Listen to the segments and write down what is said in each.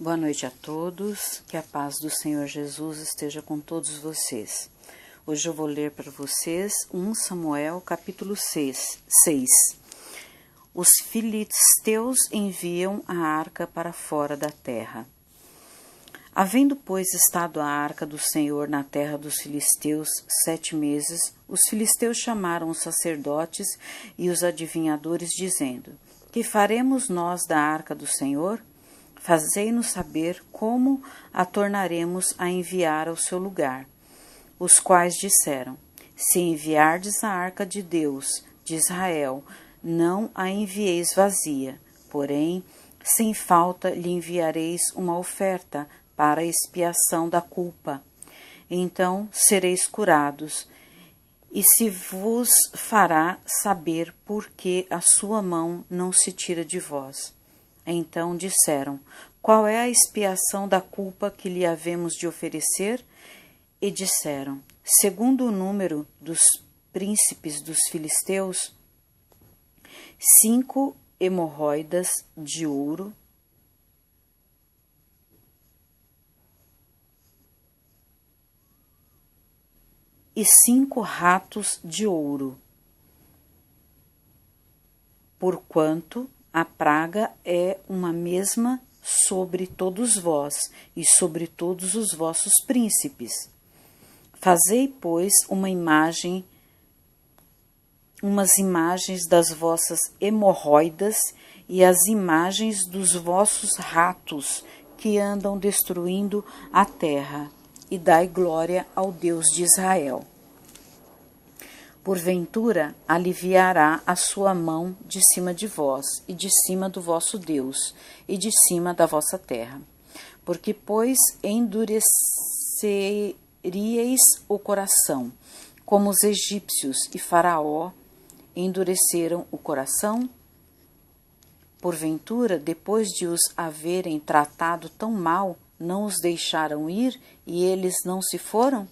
Boa noite a todos, que a paz do Senhor Jesus esteja com todos vocês. Hoje eu vou ler para vocês 1 Samuel capítulo 6. Os filisteus enviam a arca para fora da terra. Havendo, pois, estado a arca do Senhor na terra dos filisteus 7 meses, os filisteus chamaram os sacerdotes e os adivinhadores, dizendo: Que faremos nós da arca do Senhor? Fazei-nos saber como a tornaremos a enviar ao seu lugar. Os quais disseram: Se enviardes a arca de Deus de Israel, não a envieis vazia, porém, sem falta lhe enviareis uma oferta para a expiação da culpa. Então sereis curados, e se vos fará saber por que a sua mão não se tira de vós. Então disseram: Qual é a expiação da culpa que lhe havemos de oferecer? E disseram: Segundo o número dos príncipes dos filisteus, 5 hemorroidas de ouro, e 5 ratos de ouro, porquanto a praga é uma mesma sobre todos vós e sobre todos os vossos príncipes. Fazei, pois, umas imagens das vossas hemorroidas e as imagens dos vossos ratos que andam destruindo a terra, e dai glória ao Deus de Israel. Porventura aliviará a sua mão de cima de vós, e de cima do vosso Deus, e de cima da vossa terra. Porque, pois, endureceríeis o coração, como os egípcios e Faraó endureceram o coração? Porventura, depois de os haverem tratado tão mal, não os deixaram ir, e eles não se foram?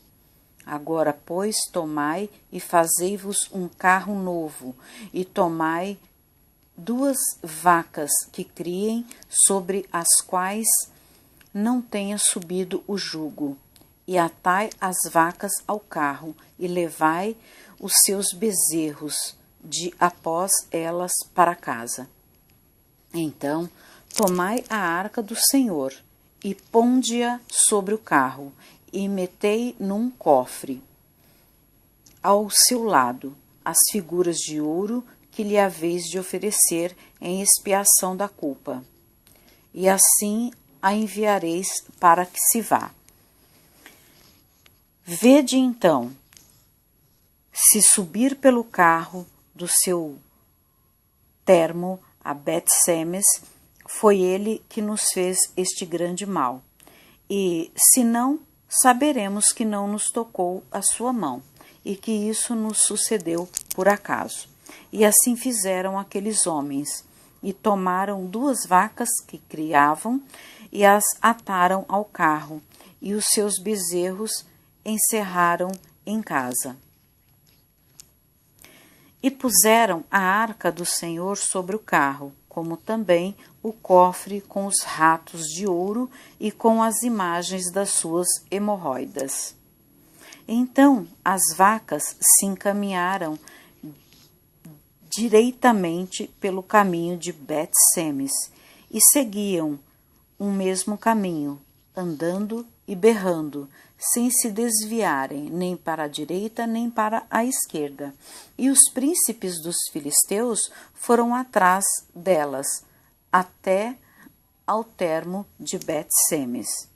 Agora, pois, tomai e fazei-vos um carro novo, e tomai 2 vacas que criem, sobre as quais não tenha subido o jugo, e atai as vacas ao carro, e levai os seus bezerros de após elas para casa. Então, tomai a arca do Senhor, e ponde-a sobre o carro, e metei num cofre ao seu lado as figuras de ouro que lhe haveis de oferecer em expiação da culpa. E assim a enviareis para que se vá. Vede então, se subir pelo carro do seu termo a Bet-Semes, foi ele que nos fez este grande mal. E, se não, saberemos que não nos tocou a sua mão, e que isso nos sucedeu por acaso. E assim fizeram aqueles homens, e tomaram 2 vacas que criavam, e as ataram ao carro, e os seus bezerros encerraram em casa. E puseram a arca do Senhor sobre o carro, como também o cofre com os ratos de ouro e com as imagens das suas hemorroidas. Então as vacas se encaminharam direitamente pelo caminho de Bet-Semes e seguiam um mesmo caminho, andando e berrando, sem se desviarem nem para a direita nem para a esquerda. E os príncipes dos filisteus foram atrás delas, até ao termo de Bet-Semes.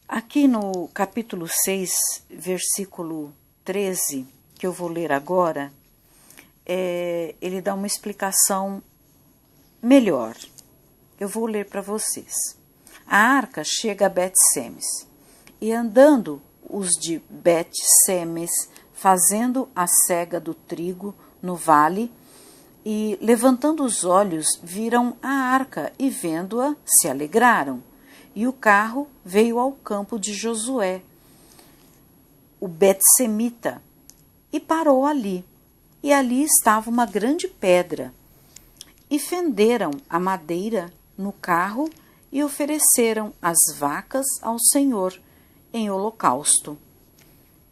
Aqui no capítulo 6, versículo 13, que eu vou ler agora, ele dá uma explicação melhor. Eu vou ler para vocês. A arca chega a Bet-Semes, e andando os de Bet-Semes, fazendo a sega do trigo no vale, e levantando os olhos, viram a arca, e vendo-a, se alegraram. E o carro veio ao campo de Josué, o Bet-Semita, e parou ali. e ali estava uma grande pedra. E fenderam a madeira no carro e ofereceram as vacas ao Senhor em holocausto.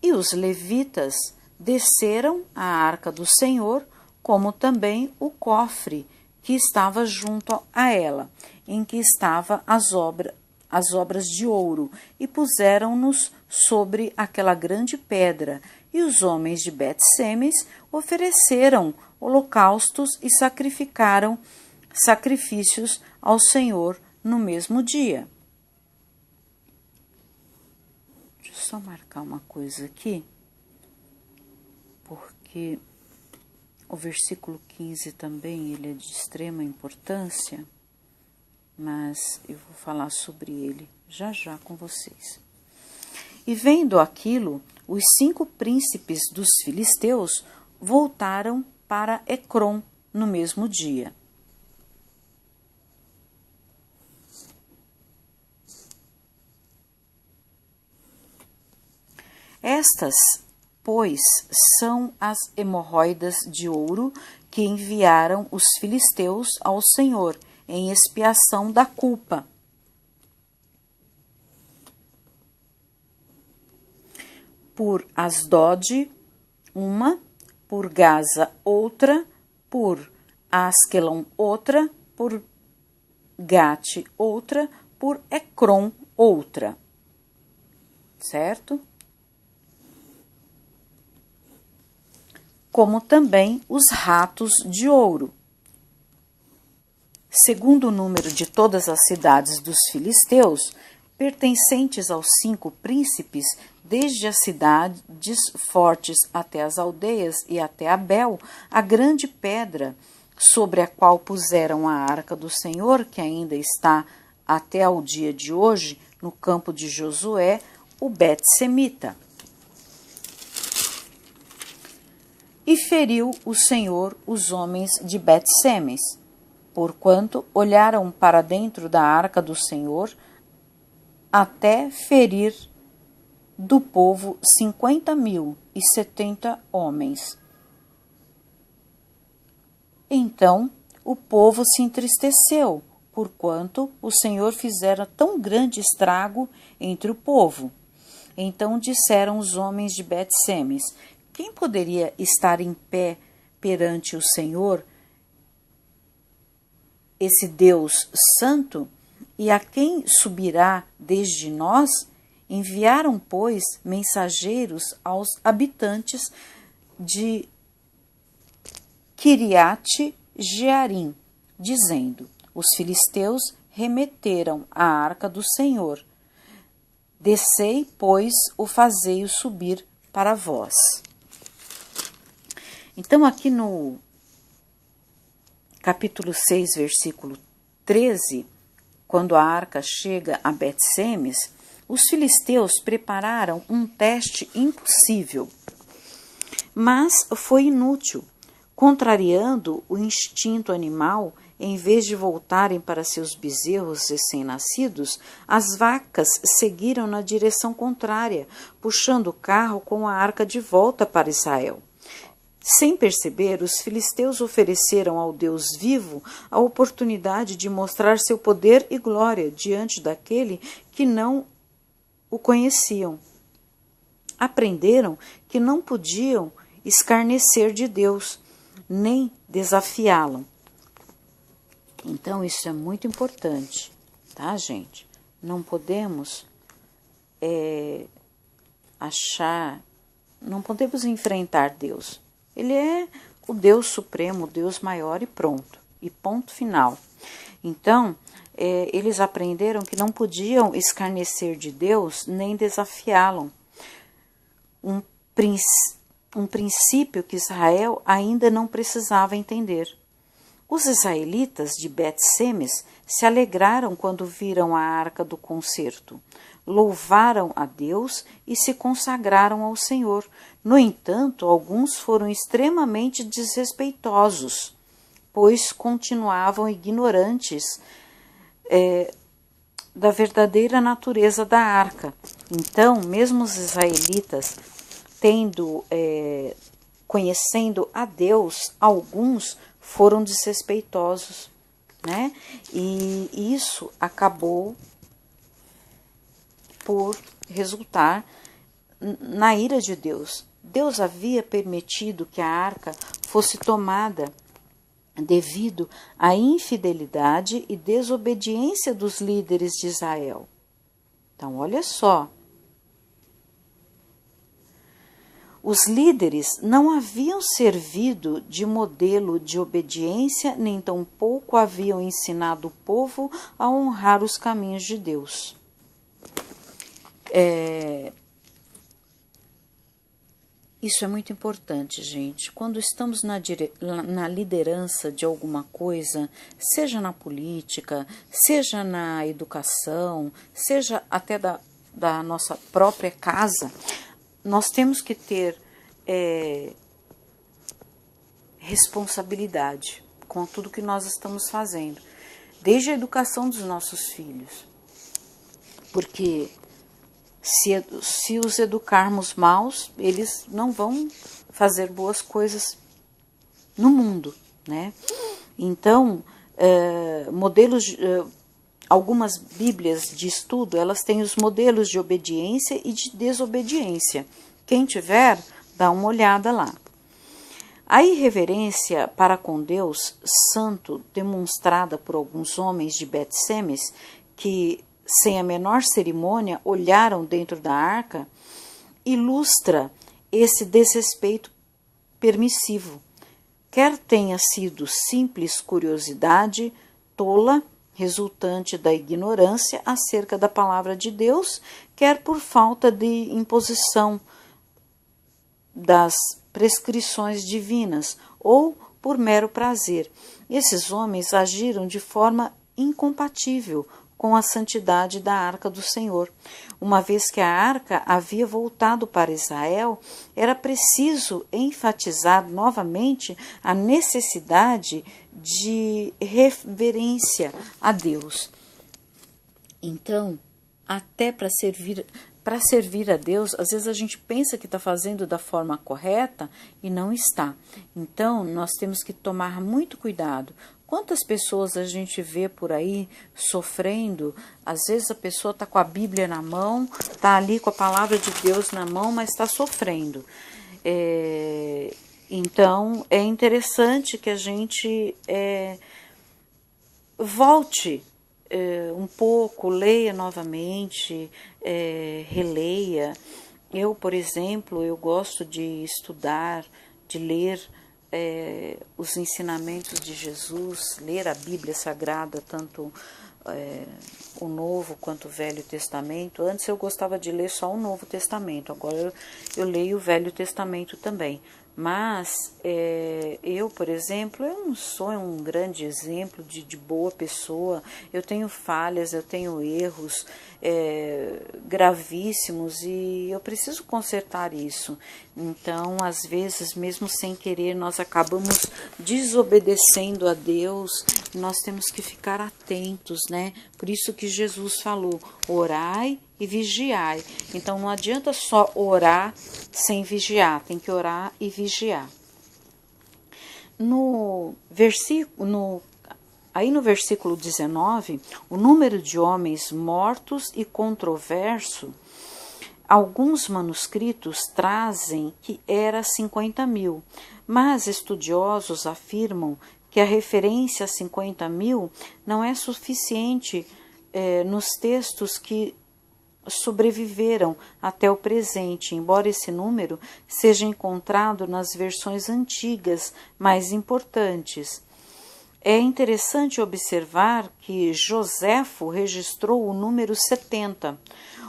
E os levitas desceram a arca do Senhor, como também o cofre que estava junto a ela, em que estavam as obras de ouro, e puseram-nos sobre aquela grande pedra. E os homens de Bet-Semes ofereceram holocaustos e sacrificaram sacrifícios ao Senhor no mesmo dia. Deixa eu só marcar uma coisa aqui, porque o versículo 15 também ele é de extrema importância, mas eu vou falar sobre ele já já com vocês. E vendo aquilo, os 5 príncipes dos filisteus voltaram para Ecrom no mesmo dia. Estas, pois, são as hemorroidas de ouro que enviaram os filisteus ao Senhor em expiação da culpa. Por Asdod, uma, por Gaza, outra, por Asquelon, outra, por Gate, outra, por Ecrom, outra. Certo? Como também os ratos de ouro. Segundo o número de todas as cidades dos filisteus, pertencentes aos 5 príncipes, desde as cidades fortes até as aldeias e até Abel, a grande pedra sobre a qual puseram a arca do Senhor, que ainda está até ao dia de hoje no campo de Josué, o Bet-Semita. E feriu o Senhor os homens de Bet-Semes, porquanto olharam para dentro da arca do Senhor, até ferir do povo 50.070 homens. Então o povo se entristeceu, porquanto o Senhor fizera tão grande estrago entre o povo. Então disseram os homens de Bet-Semes: quem poderia estar em pé perante o Senhor, esse Deus santo, e a quem subirá desde nós? Enviaram, pois, mensageiros aos habitantes de Kiriate Jearim, dizendo: os filisteus remeteram a arca do Senhor. Descei, pois, o fazei-o subir para vós. Então, aqui no capítulo 6, versículo 13, quando a arca chega a Bet-Semes, os filisteus prepararam um teste impossível, mas foi inútil. Contrariando o instinto animal, em vez de voltarem para seus bezerros recém-nascidos, as vacas seguiram na direção contrária, puxando o carro com a arca de volta para Israel. Sem perceber, os filisteus ofereceram ao Deus vivo a oportunidade de mostrar seu poder e glória diante daquele que não o conheciam. Aprenderam que não podiam escarnecer de Deus, nem desafiá-lo. Então, isso é muito importante, tá, gente? Não podemos não podemos enfrentar Deus. Ele é o Deus supremo, o Deus maior e pronto. E ponto final. Então, eles aprenderam que não podiam escarnecer de Deus nem desafiá-lo. Um princípio que Israel ainda não precisava entender. Os israelitas de Bet-Semes se alegraram quando viram a arca do concerto. Louvaram a Deus e se consagraram ao Senhor. No entanto, alguns foram extremamente desrespeitosos, pois continuavam ignorantes da verdadeira natureza da arca. Então, mesmo os israelitas tendo conhecendo a Deus, alguns foram desrespeitosos, né? E isso acabou por resultar na ira de Deus. Deus havia permitido que a arca fosse tomada devido à infidelidade e desobediência dos líderes de Israel. Então, olha só. Os líderes não haviam servido de modelo de obediência, nem tampouco haviam ensinado o povo a honrar os caminhos de Deus. Isso é muito importante, gente. Quando estamos na liderança de alguma coisa, seja na política, seja na educação, seja até da nossa própria casa, nós temos que ter responsabilidade com tudo que nós estamos fazendo, desde a educação dos nossos filhos. Porque se os educarmos maus, eles não vão fazer boas coisas no mundo, né? Então, algumas bíblias de estudo, elas têm os modelos de obediência e de desobediência. Quem tiver, dá uma olhada lá. A irreverência para com Deus santo, demonstrada por alguns homens de Bet-Semes, que sem a menor cerimônia olharam dentro da arca, ilustra esse desrespeito permissivo. Quer tenha sido simples curiosidade tola, resultante da ignorância acerca da palavra de Deus, quer por falta de imposição das prescrições divinas, ou por mero prazer. Esses homens agiram de forma incompatível com a santidade da arca do Senhor. Uma vez que a arca havia voltado para Israel, era preciso enfatizar novamente a necessidade de reverência a Deus. Então, até para servir a Deus, às vezes a gente pensa que está fazendo da forma correta e não está. Então, nós temos que tomar muito cuidado. Quantas pessoas a gente vê por aí sofrendo? Às vezes a pessoa está com a Bíblia na mão, está ali com a palavra de Deus na mão, mas está sofrendo. Então, é interessante que a gente volte um pouco, leia novamente, releia. Eu, por exemplo, eu gosto de estudar, de ler os ensinamentos de Jesus, ler a Bíblia Sagrada, tanto o Novo quanto o Velho Testamento. Antes eu gostava de ler só o Novo Testamento, agora eu leio o Velho Testamento também. Mas eu, por exemplo, eu não sou um grande exemplo de boa pessoa. Eu tenho falhas, eu tenho erros gravíssimos e eu preciso consertar isso. Então, às vezes, mesmo sem querer, nós acabamos desobedecendo a Deus. Nós temos que ficar atentos, né? Por isso que Jesus falou, orai e vigiai. Então, não adianta só orar sem vigiar, tem que orar e vigiar. Aí no versículo 19, o número de homens mortos e controverso, alguns manuscritos trazem que era 50.000, mas estudiosos afirmam que a referência a 50.000 não é suficiente nos textos que sobreviveram até o presente, embora esse número seja encontrado nas versões antigas mais importantes. É interessante observar que Joséfo registrou o número 70.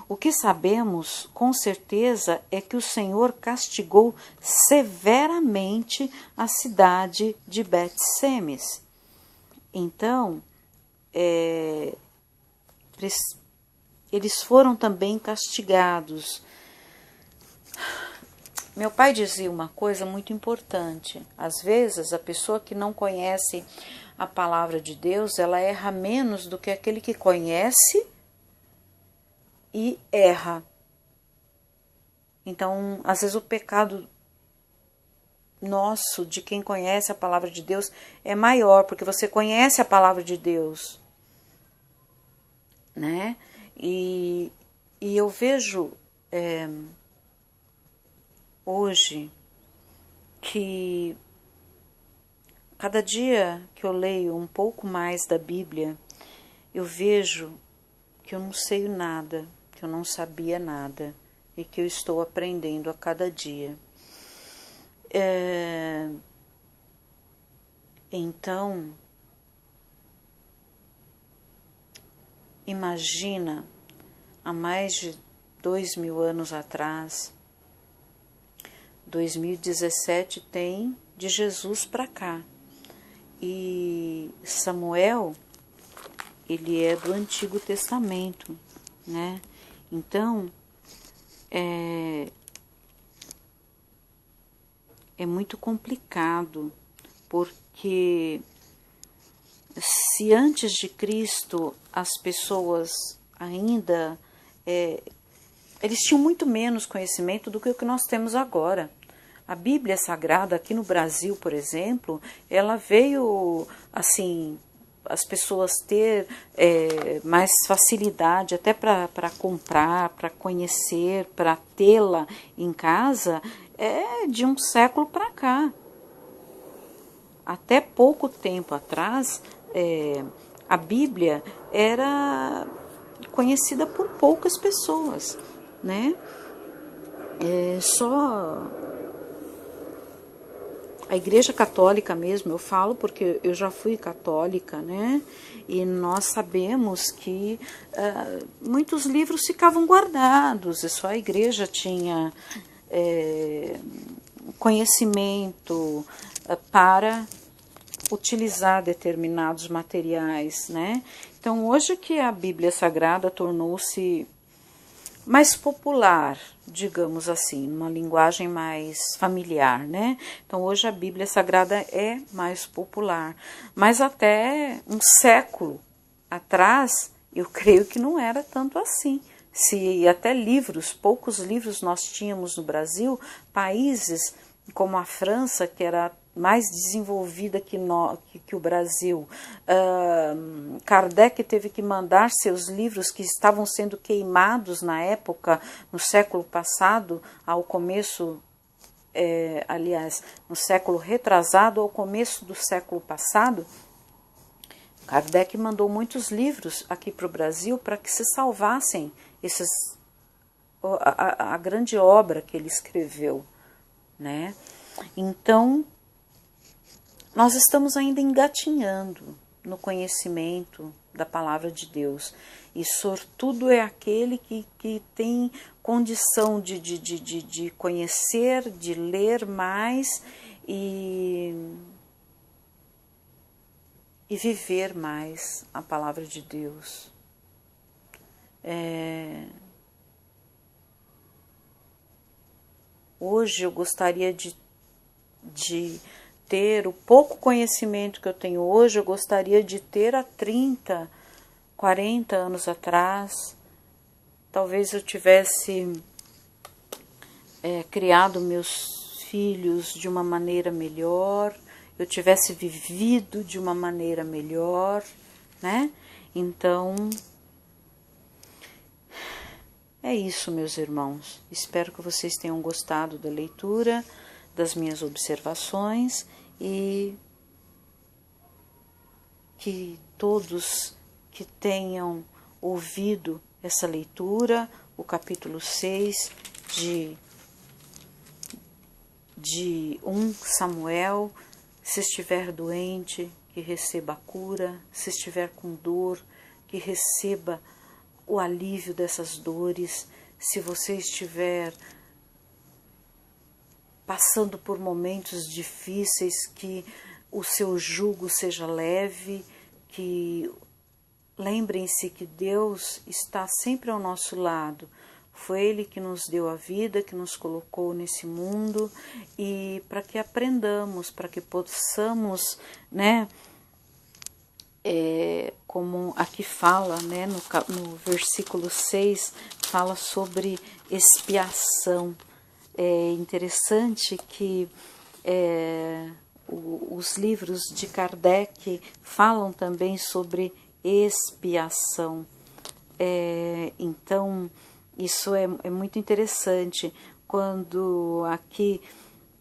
O que sabemos com certeza é que o Senhor castigou severamente a cidade de Bet-Semes. Então, eles foram também castigados. Meu pai dizia uma coisa muito importante. Às vezes, a pessoa que não conhece a palavra de Deus, ela erra menos do que aquele que conhece e erra. Então, às vezes o pecado nosso, de quem conhece a palavra de Deus, é maior, porque você conhece a palavra de Deus, né? E eu vejo hoje que cada dia que eu leio um pouco mais da Bíblia, eu vejo que eu não sei nada, que eu não sabia nada e que eu estou aprendendo a cada dia. Então, imagina, há mais de 2000 anos atrás, 2017 tem de Jesus para cá. E Samuel, ele é do Antigo Testamento, né? Então, é muito complicado, porque se antes de Cristo as pessoas ainda eles tinham muito menos conhecimento do que o que nós temos agora. A Bíblia Sagrada aqui no Brasil, por exemplo, ela veio assim, as pessoas ter mais facilidade até para comprar, para conhecer, para tê-la em casa, de um século para cá. Até pouco tempo atrás, a Bíblia era conhecida por poucas pessoas, né? Só a Igreja Católica mesmo, eu falo porque eu já fui católica, né? E nós sabemos que muitos livros ficavam guardados, e só a Igreja tinha conhecimento para utilizar determinados materiais, né? Então, hoje que a Bíblia Sagrada tornou-se mais popular, digamos assim, numa linguagem mais familiar, né? Então, hoje a Bíblia Sagrada é mais popular, mas até um século atrás, eu creio que não era tanto assim. Se até livros, poucos livros nós tínhamos no Brasil, países como a França, que era mais desenvolvida que o Brasil. Kardec teve que mandar seus livros que estavam sendo queimados na época, no século passado, ao começo, aliás, no século retrasado, ao começo do século passado. Kardec mandou muitos livros aqui para o Brasil para que se salvassem a grande obra que ele escreveu, né? Então, nós estamos ainda engatinhando no conhecimento da palavra de Deus. E sortudo é aquele que tem condição de conhecer, de ler mais e viver mais a palavra de Deus. Hoje eu gostaria de ter o pouco conhecimento que eu tenho hoje, eu gostaria de ter há 30, 40 anos atrás. Talvez eu tivesse criado meus filhos de uma maneira melhor, eu tivesse vivido de uma maneira melhor, né? Então, é isso, meus irmãos. Espero que vocês tenham gostado da leitura, das minhas observações e que todos que tenham ouvido essa leitura, o capítulo 6 de 1 Samuel, se estiver doente, que receba a cura, se estiver com dor, que receba o alívio dessas dores, se você estiver passando por momentos difíceis, que o seu jugo seja leve, que lembrem-se que Deus está sempre ao nosso lado. Foi Ele que nos deu a vida, que nos colocou nesse mundo, e para que aprendamos, para que possamos, né, como aqui fala, né, no versículo 6, fala sobre expiação. É interessante que os livros de Kardec falam também sobre expiação. Então, isso é muito interessante. Quando aqui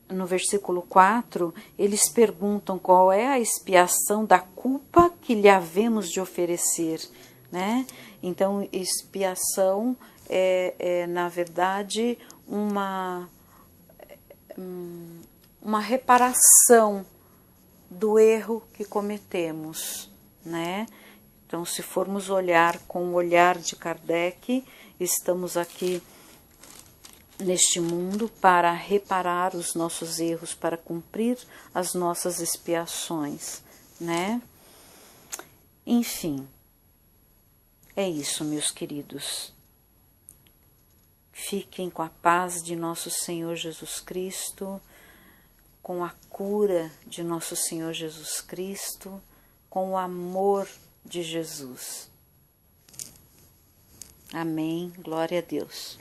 no versículo 4, eles perguntam qual é a expiação da culpa que lhe havemos de oferecer, né? Então, expiação na verdade, uma reparação do erro que cometemos, né? Então, se formos olhar com o olhar de Kardec, estamos aqui neste mundo para reparar os nossos erros, para cumprir as nossas expiações, né? Enfim, é isso, meus queridos. Fiquem com a paz de nosso Senhor Jesus Cristo, com a cura de nosso Senhor Jesus Cristo, com o amor de Jesus. Amém. Glória a Deus.